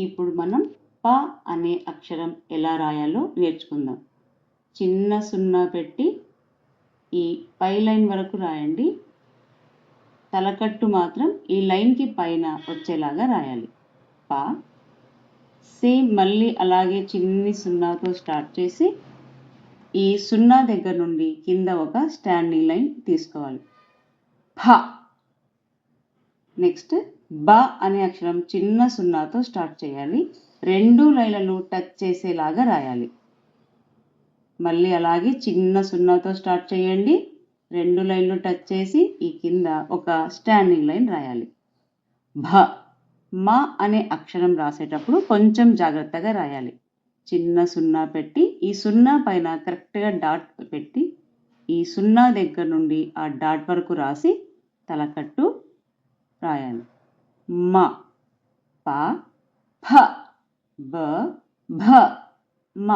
ఇప్పుడు మనం ప అనే అక్షరం ఎలా రాయాలో నేర్చుకుందాం. చిన్న సున్నా పెట్టి ఈ పై లైన్ వరకు రాయండి. తలకట్టు మాత్రం ఈ లైన్కి పైన వచ్చేలాగా రాయాలి. ప. సేమ్ మళ్ళీ అలాగే చిన్ని సున్నాతో స్టార్ట్ చేసి ఈ సున్నా దగ్గర నుండి కింద ఒక స్టాండింగ్ లైన్ తీసుకోవాలి. ఫ. నెక్స్ట్ బ అనే అక్షరం చిన్న సున్నాతో స్టార్ట్ చేయాలి. 2 లైన్లను టచ్ చేసేలాగా రాయాలి. మళ్ళీ అలాగే చిన్న సున్నాతో స్టార్ట్ చేయండి. 2 లైన్లు టచ్ చేసి ఈ కింద ఒక స్టాండింగ్ లైన్ రాయాలి. భ. మ అనే అక్షరం రాసేటప్పుడు కొంచెం జాగ్రత్తగా రాయాలి. చిన్న సున్నా పెట్టి ఈ సున్నా పైన కరెక్ట్గా డాట్ పెట్టి ఈ సున్నా దగ్గర నుండి ఆ డాట్ వరకు రాసి తలకట్టు రాయాలి. మ. ప. ఫ. బ. భ. మ.